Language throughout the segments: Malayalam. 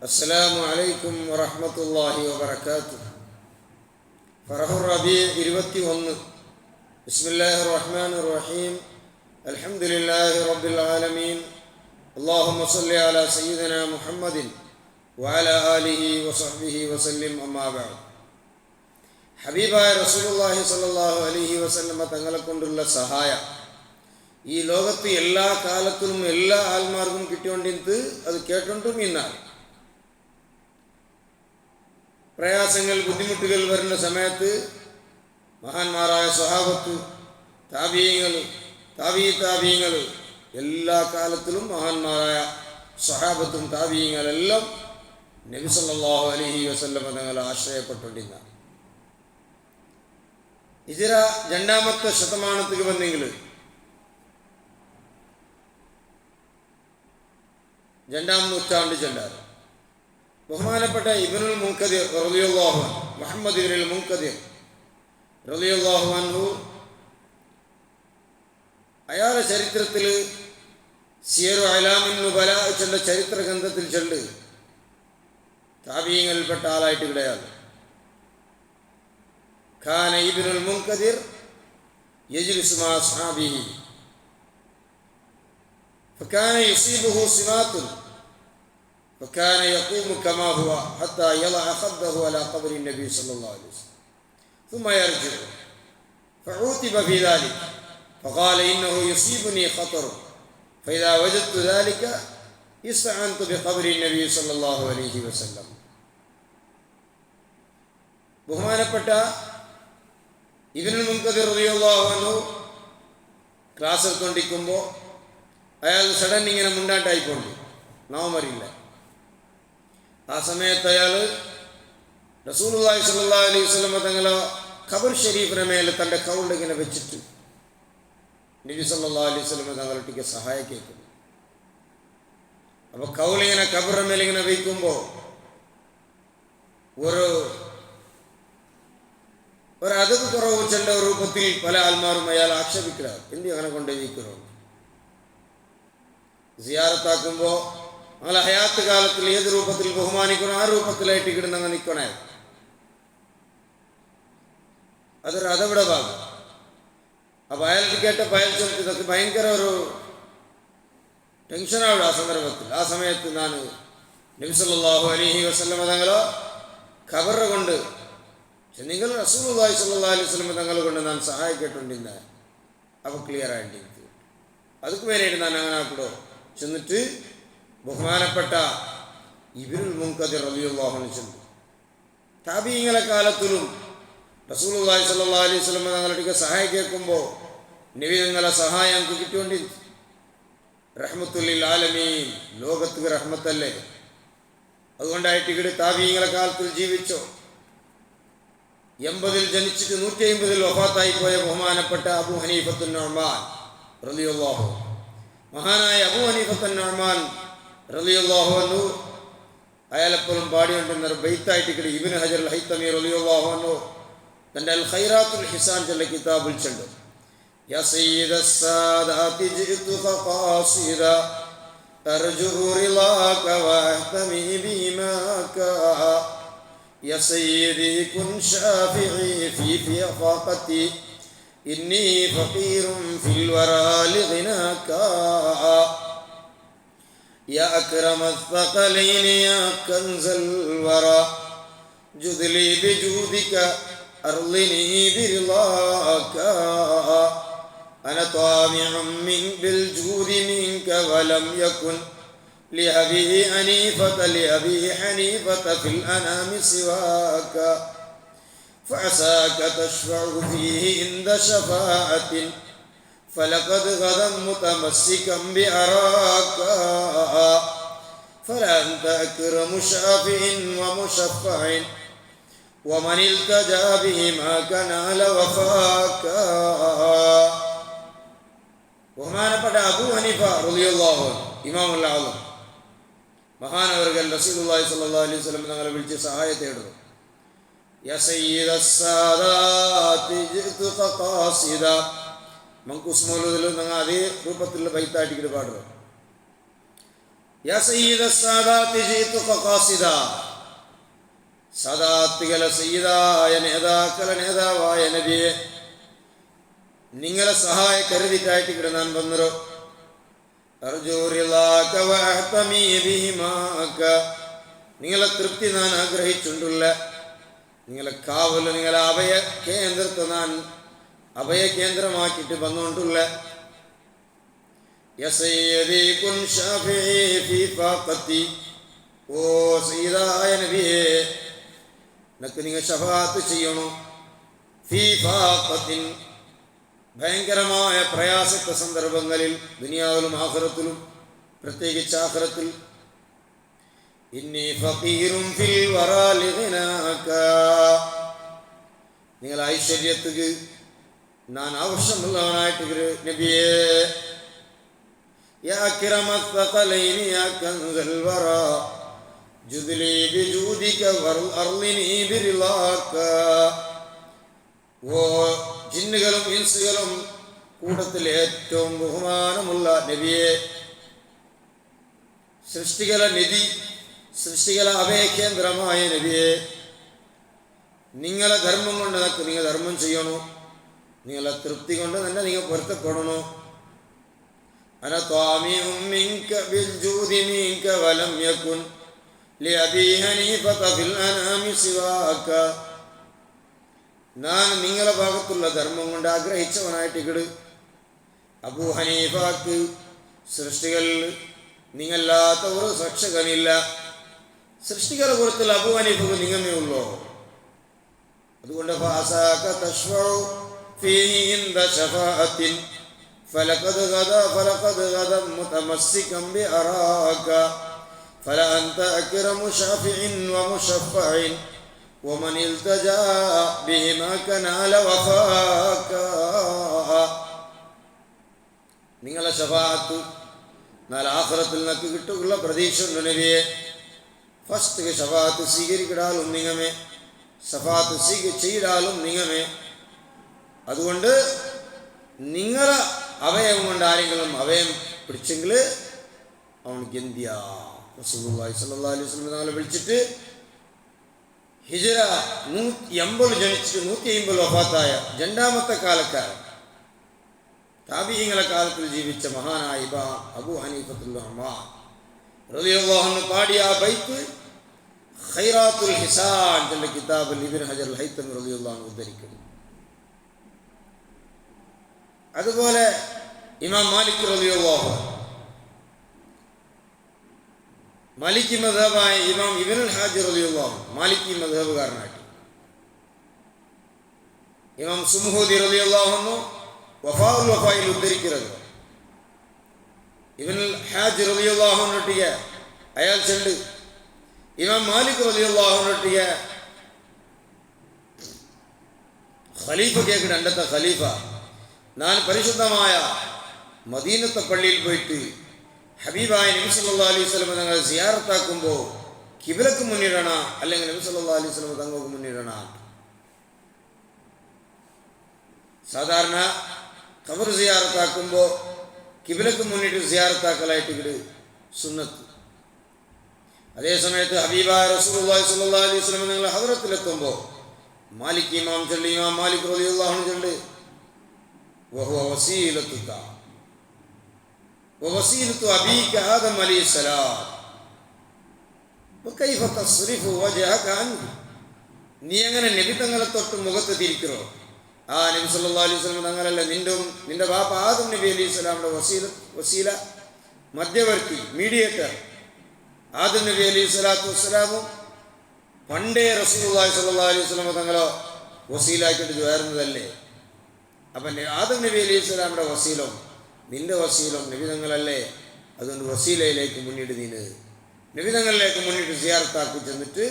അസ്സലാമു അലൈക്കും വറഹ്മത്തുള്ളാഹി വബറകാതുഹു. ഫറഹുർ റബീഅ് 21. ബിസ്മില്ലാഹിർ റഹ്മാനിർ റഹീം. അൽഹംദുലില്ലാഹി റബ്ബിൽ ആലമീൻ. അല്ലാഹുമ്മ സ്വല്ലി അലാ സയ്യിദിനാ മുഹമ്മദിൻ വഅലാ ആലിഹി വസഹ്ബിഹി വസല്ലിം. അമ്മാ ബഅദ്. ഹബീബായ റസൂലുള്ളാഹി സ്വല്ലല്ലാഹു അലൈഹി വസല്ലമ തങ്ങളെ കൊണ്ടുള്ള സഹായം ഈ ലോകത്ത് എല്ലാ കാലത്തിലും എല്ലാ ആൾമാർക്കും കിട്ടിയോണ്ടിരുന്നത് അത് കേട്ടോണ്ടും ഇന്നാണ്. പ്രയാസങ്ങൾ ബുദ്ധിമുട്ടുകൾ വരുന്ന സമയത്ത് മഹാന്മാരായ സ്വഹാബത്ത് താബീങ്ങൾ എല്ലാ കാലത്തിലും മഹാന്മാരായ സ്വഹാബത്തും താബീങ്ങളെല്ലാം നബി സല്ലല്ലാഹു അലൈഹി വസല്ലമ തങ്ങളെ ആശ്രയപ്പെട്ടുകൊണ്ടിരുന്നതാണ്. ഹിജ്റ 2ാമത്തെ ശതമാനത്തിൽ വന്നെങ്കിൽ 2ാം നൂറ്റാണ്ട് ചെല്ലാറ് ബഹുമാനപ്പെട്ട ഇബ്നുൽ മുൻകദിർ റളിയല്ലാഹു അൻഹു, മുഹമ്മദ് ഇബ്നുൽ മുൻകദിർ റളിയല്ലാഹു അൻഹു, അയാളുടെ ചരിത്രത്തിൽ സിയറു അലാമിൻ നുബല ചെന്ന ചരിത്ര ഗ്രന്ഥത്തിൽ ചെല്ല് താബീങ്ങളിൽപ്പെട്ട ആളായിട്ട് ഇവിടെയാണ്. ഖാന ഇബ്നുൽ മുൻകദിർ യജ്ലിസു മഅ അസ്ഹാബിഹി ഫകാന യുസീബുഹു സിമാത്തുൻ فكان يقوم كما هو حتى يضع خده على قبر النبي صلى الله عليه وسلم ثم يرجع فعوتب في ذلك فقال إنه يصيبني خطر فإذا وجدت ذلك استعنت بقبر النبي صلى الله عليه وسلم. ബഹുമാനപ്പെട്ട ഇബ്നുൽ മുൻകദിർ റളിയല്ലാഹു അൻഹു ക്ലാസ് എടുത്തുകൊണ്ടിരിക്കുമ്പോൾ അയാൾ സഡൻ ഇങ്ങനെ മുണ്ടാട്ടായിക്കൊണ്ട് നാമറിയില്ല. ആ സമയത്ത് അയാൾ റസൂലുള്ളാഹി സ്വല്ലല്ലാഹു അലൈഹി വസല്ലം തങ്ങളെ ഖബർ ഷരീഫിനെ മേലെ തൻ്റെ കൗളിങ്ങനെ വെച്ചിട്ട് നബി സല്ലല്ലാഹു അലൈഹി വസല്ലം തങ്ങളൊട്ടിക്ക് സഹായം കേൾക്കുന്നു. അപ്പോൾ കൗളിങ്ങനെ ഖബറിന്റെ മേലെ ഇങ്ങനെ വയ്ക്കുമ്പോൾ ഒരു അതത് കുറവ് ചെണ്ട രൂപത്തിൽ പല ആൾമാരും അയാൾ ആക്ഷേപിക്കുക, എന്തി അങ്ങനെ കൊണ്ടേ വയ്ക്കുന്നു. സിയാറത്താക്കുമ്പോൾ ഞങ്ങളെ ഹയാത്ത് കാലത്തിൽ ഏത് രൂപത്തിൽ ബഹുമാനിക്കണം ആ രൂപത്തിലായിട്ട് കിടന്നങ്ങ് നിൽക്കണേ. അതൊരു അതവിടെ ഭാഗം. അപ്പോൾ അയാൾക്ക് കേട്ടപ്പോൾ അയാൾ ഇതൊക്കെ ഭയങ്കര ഒരു ടെൻഷനാവും. ആ സമയത്ത് ഞാൻ നബി സല്ലല്ലാഹു അലൈഹി വസല്ലമ തങ്ങളെ ഖബർ കൊണ്ട് നിങ്ങൾ റസൂലുള്ളാഹി സ്വല്ലല്ലാഹു അലൈഹി വസല്ലമ തങ്ങളെ കൊണ്ട് ഞാൻ സഹായിക്കേണ്ടിരുന്ന അപ്പോൾ ക്ലിയർ ആയിട്ട് അതുക്ക് വേണ്ടിയിട്ട് ഞാൻ അങ്ങനെ ആക്കടോ ചെന്നിട്ട് ബഹുമാനപ്പെട്ട ഇബ്നുൽ മുൻകദിർ റളിയല്ലാഹു അൻഹു ചെന്നു. താബീങ്ങളെ കാലത്തിലും റസൂലുള്ളാഹി സ്വല്ലല്ലാഹു അലൈഹി വസല്ലം തങ്ങളുടെ സഹായം കേൾക്കുമ്പോൾ നബി തങ്ങളെ സഹായം നമുക്ക് കിട്ടിക്കൊണ്ടിരുന്നു. റഹ്മത്തുൽ ലിൽ ആലമീൻ, ലോകത്ത് റഹ്മത്തല്ലേ. അതുകൊണ്ടായിട്ട് ഇവിടെ താബീങ്ങളെ കാലത്തിൽ ജീവിച്ചോ 80-ൽ ജനിച്ചിട്ട് 150-ൽ വഫാത്തായി പോയ ബഹുമാനപ്പെട്ട അബൂ ഹനീഫത്തുൻ നുഅ്മാൻ റളിയല്ലാഹു, മഹാനായ അബൂ ഹനീഫത്തുൻ നുഅ്മാൻ റളിയല്ലാഹു അൻഹു അയാളെപ്പോഴും പാടിക്കൊണ്ടിരുന്ന ഒരു ബൈത്തായിട്ട് ഇവിടെ ഇബ്നു ഹജർ അൽ ഹൈതമി റളിയല്ലാഹു അൻഹു തൻ്റെ അൽ ഖൈറാത്തുൽ ഹിസാൻ ചെല്ല കിതാബിൽ ചെല്ലു. യാ സയ്യിദസ് സാദാതി ജിഅ്തുക ഖാസിദ അർജു റിളാക വഅഹ്തമി ബിമാക യാ സയ്യിദി കുൻ ഷാഫിഈ ഫീ ഫഖതി ഇന്നി ഫഖീറുൻ ഫിൽ വറാ ലിഗ്നാക يا أكرم الثقلين يا كنز الورى جد لي بجودك أرضني برضاك أنا طامع بالجود منك ولم يكن لأبي حنيفة في الأنام سواك فعساك تشفع فيه عند شفاعة فلقد غدا متمسكا بأراك فلأنت أكرم شافع ومشفع ومن التجا بهما نال وفاك. ബഹുമാനപ്പെട്ട അബൂ ഹനീഫ റളിയല്ലാഹു അൻഹു ഇമാമുൽ ആലം മഹാനവർകൾ റസൂലുള്ളാഹി സ്വല്ലല്ലാഹു അലൈഹി വസല്ലം തങ്ങളെ വിളിച്ച് സഹായം തേടുന്നു. യാ സയ്യിദസ് സാദാതി ജിഅ്തുക ഖാസിദ അതേ രൂപത്തിലുള്ള ബൈത്താട്ടിക്കിട്ട് പാടുക. യാ സയ്യിദസ് സാദാതി ജിഅ്തുക ഖാസിദ. മങ്കൂസ് മൗലൂദിൽ നിങ്ങൾ അതേ രൂപത്തിലുള്ള ബൈത്താട്ടിക്കിട്ട് പാടുക. യാ സയ്യിദസ് സാദാതി ജിഅ്തുക ഖാസിദ. അതേ രൂപത്തിലുള്ള ബൈത്താട്ടിക്കിട്ട് പാടുക. യാ സയ്യിദസ് സാദാതി ജിഅ്തുക ഖാസിദ. യാ സയ്യിദ സാദാത്തി ജിതുക ഖാസിദ, സാദാത്തുകളെ സയ്യിദായ നേതാക്കളെ നേതാവായ നബിയെ, നിങ്ങളെ സഹായ കരുതിട്ടായിട്ട് കിടന്നാൻ വന്നോ. അർജു റിളാക വഅഹ്തമി ബിഹിമാക, നിങ്ങളെ തൃപ്തി ഞാൻ ആഗ്രഹിച്ചുണ്ടുള്ള, നിങ്ങളെ കാവല്, നിങ്ങളെ അഭയ കേന്ദ്രത്തെ ഞാൻ അഭയ കേന്ദ്രമാക്കിയിട്ട് വന്നുകൊണ്ടുള്ള. യാ സയ്യിദി കുൻ ഷാഫിഈ ഫീ ഫാഖത്തി, ഓ സയ്യിദായ നബിയെ, എനിക്ക് നിങ്ങൾ ശഫാഅത്ത് ചെയ്യണം. ഫീ ഫാഖത്തിൻ, ഭയങ്കരമായ പ്രയാസത്തെ സന്ദർഭങ്ങളിൽ, ദുനിയാവിലും ആഖിറത്തിലും, പ്രത്യേകിച്ച് ആഖിറത്തിൽ. ഇന്നി ഫഖീറുൻ ഫിൽ വറാ ലിഗനാക, നിങ്ങൾ ഐശ്വര്യത്തിക്ക് ഞാൻ ആവശ്യമുള്ളവനായിട്ട് നബിയെ. യാ അക്രമത് തഖലൈനി യാ കൻസൽ വറാ ജുദ്ലി ബിജൂദിക വർളിനി ബിറിളാക, ഓ ജിന്നുകളും ഇൻസുകളും കൂട്ടത്തിൽ ഏറ്റവും ബഹുമാനമുള്ള നബിയെ, സൃഷ്ടികളെ നിധി, സൃഷ്ടികളെ അഭയകേന്ദ്രമായ നബിയെ, നിങ്ങളെ ധർമ്മം കൊണ്ട് നിങ്ങൾ ധർമ്മം ചെയ്യണോ, നിങ്ങളെ തൃപ്തി കൊണ്ട് തന്നെ നിങ്ങൾ പൊരുത്തപ്പെടണോ. അന ത്വാമിഉം മിൻക ബിൽജൂദി മിൻക വലം യകുൻ ലിഅബീ ഹനീഫത ഫിൽ അനാമി സിവാക, ഞാൻ നിങ്ങളെ ഭാഗത്തുള്ള ധർമ്മം കൊണ്ട് ആഗ്രഹിച്ചവനായിട്ട് ഇങ്ങട്. അബൂ ഹനീഫക്ക് സൃഷ്ടികളിൽ നിങ്ങല്ലാത്ത ഒരു രക്ഷകനില്ല. സൃഷ്ടികളെ പുറത്തുള്ള അബൂ ഹനീഫക്ക് നിങ്ങമേ ഉള്ളൂ. അതുകൊണ്ട് ഫാസാക തശ്ഫഉ ഫീഹി ഇൻദ ശഫാഅത്തിൻ ഫലഖദ് ഗദ മുതമസ്സികൻ ബിഅറാക ഫല അൻത അക്രമു ശാഫിഇൻ വമുശഫഇൻ വമൻ ഇൽതജാ ബിഹിമാ കനാല വഫാക. നിങ്ങളെ ശഫാഅത്ത് നാളെ ആഖിറത്തിൽ നിനക്ക് കിട്ടുകയുള്ള പ്രതീക്ഷ ഉണ്ട് നബിയെ. ഫസ്റ്റ് ശഫാഅത്ത് സ്വീകരിക്കിടാലും നിങ്ങമേ, ശഫാഅത്ത് ചെയ്യിടാലും നിങ്ങമേ. അതുകൊണ്ട് നിങ്ങളെ അവയം കൊണ്ട് ആരെങ്കിലും അവയം പിടിച്ചെങ്കിൽ അവനക്ക് എന്തിയാ. റസൂലുള്ളാഹി സ്വല്ലല്ലാഹു അലൈഹി വസല്ലം തങ്ങളെ വിളിച്ചിട്ട് ഹിജ്റ 180 ജനിച്ചിട്ട് 150 വഫാത്തായ രണ്ടാമത്തെ കാലക്കാരൻ, താബിഈങ്ങളെ കാലത്തിൽ ജീവിച്ച മഹാനായ ഇമാം അബൂ ഹനീഫത്തുൽ നുഅ്മാൻ റളിയല്ലാഹു അൻഹു പാടിയ ആ ബൈത്ത് ഖൈറാത്തുൽ ഹിസാൻ എന്ന കിതാബിൽ ഇബ്നു ഹജർ അൽ ഹൈതമി റളിയല്ലാഹു അൻഹു ഉദ്ധരിക്കുന്നു. അതുപോലെ ഇമാം മാലിക് റളിയല്ലാഹു അൻഹു, മാലിക്കി മദ്ഹബായ ഇമാം ഇബ്നുൽ ഹാജി റളിയല്ലാഹു അൻഹു മാലിക്കി മദ്ഹബുകാരനായിട്ട്. ഇമാം സുംഹൂദി റളിയല്ലാഹു അൻഹു വഫാഉൽ വഫായിൽ ഉദ്ധരിക്കുന്നത് ഇബ്നുൽ ഹാജി റളിയല്ലാഹു അൻഹുട്ടിಗೆ അയാൾ ചെണ്ട് ഇമാം മാലിക് റളിയല്ലാഹു അൻഹുട്ടിಗೆ ഖലീഫ കേക്ക് രണ്ടത്തെ ഖലീഫ, ഞാൻ പരിശുദ്ധമായ മദീനത്തെ പള്ളിയിൽ പോയിട്ട് ഹബീബായ നബി സല്ലല്ലാഹു അലൈഹി വസല്ലം തങ്ങളെ സിയാറത്താക്കുമ്പോൾ കിബിലക്ക് മുന്നിടണ, അല്ലെങ്കിൽ നബി സല്ലല്ലാഹു അലൈഹി വസല്ലം തങ്ങൾക്ക് മുന്നിടണ. സാധാരണ ഖബർ സിയാറത്താക്കുമ്പോൾ കിബിലക്ക് മുന്നിട്ട് സിയാറത്താക്കലായിട്ട് ഇവിടെ സുന്നത്ത്. അതേ സമയത്ത് ഹബീബായ റസൂലുള്ളാഹി സ്വല്ലല്ലാഹു അലൈഹി വസല്ലം തങ്ങൾ ഹദ്റത്തിലെത്തുമ്പോൾ മാലിക് ഇമാം ചൊല്ലി, ഇമാം മാലിക് റളിയല്ലാഹു അൻഹു ചൊല്ലി വഹുവ വസീലത്തുക വവസീലത്തു അബീക ആദം അലൈഹിസ്സലാം വകൈഫ തസ്രിഫു വജഹക അൻഹു. നീ എങ്ങനെ നബി തങ്ങളെ തൊട്ട് മുഖത്ത് തിരിക്കറോ? ആ നബി സല്ലല്ലാഹു അലൈഹി വസല്ലം തങ്ങളല്ല, നിന്റെ ബാപ്പ ആദം നബി അലൈഹിസ്സലാമിന്റെ വസീല മധ്യവർത്തി, മീഡിയേറ്റർ ആദം നബി അലൈഹി സ്വലാത്തു വസ്സലാമും പണ്ടേ റസൂലുള്ളാഹി സ്വല്ലല്ലാഹു അലൈഹി വസല്ലം തങ്ങളോ വസീലാക്കിയിട്ട് ചേർന്നതല്ലേ. അപ്പം ആദം നബി അലൈഹി സ്വലാമിന്റെ വസീലും നിന്റെ വസീലും നബി തങ്ങളല്ലേ. അതുകൊണ്ട് വസീലയിലേക്ക് മുന്നിട്ട് നബി തങ്ങളിലേക്ക് മുന്നിട്ട് സിയാറത്താക്കി ചെന്നിട്ട്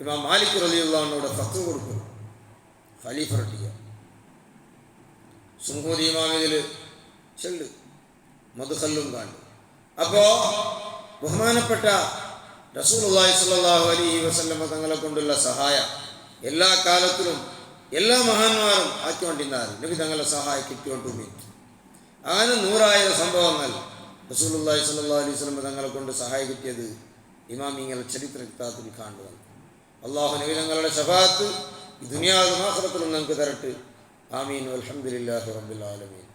ഇമാം മാലിക് റളിയല്ലാഹു അൻഹുവിടെ ഫത്വ കൊടുക്കും. ഖലീഫ റട്ടിയ സുംഹൂദി ഇമാം ഇതിൽ ചെല്ല് മദ്ഖലും കാണും. അപ്പോൾ ബഹുമാനപ്പെട്ട റസൂലുള്ളാഹി സ്വല്ലല്ലാഹു അലൈഹി വസല്ലം തങ്ങളെ കൊണ്ടുള്ള സഹായം എല്ലാ കാലത്തിലും എല്ലാ മഹാന്മാരും ആക്കിക്കൊണ്ടിരുന്നാൽ നബി തങ്ങളെ സഹായം കിട്ടിക്കൊണ്ടിരുന്നു. അങ്ങനെ 100,000 സംഭവങ്ങൾ റസൂലുള്ളാഹി സ്വല്ലല്ലാഹു അലൈഹി വസല്ലം തങ്ങളെ കൊണ്ട് സഹായം കിട്ടിയത് ഇമാമിങ്ങൾ ചരിത്ര കിതാബിൽ കാണുന്നതാണ്. അള്ളാഹു നബി തങ്ങളുടെ ശഫാഅത്ത് ഈ ദുനിയാവിലും ആഖിറത്തിലും നമുക്ക് തരട്ടെ. ആമീൻ. വൽഹംദുലില്ലാഹി റബ്ബിൽ ആലമീൻ.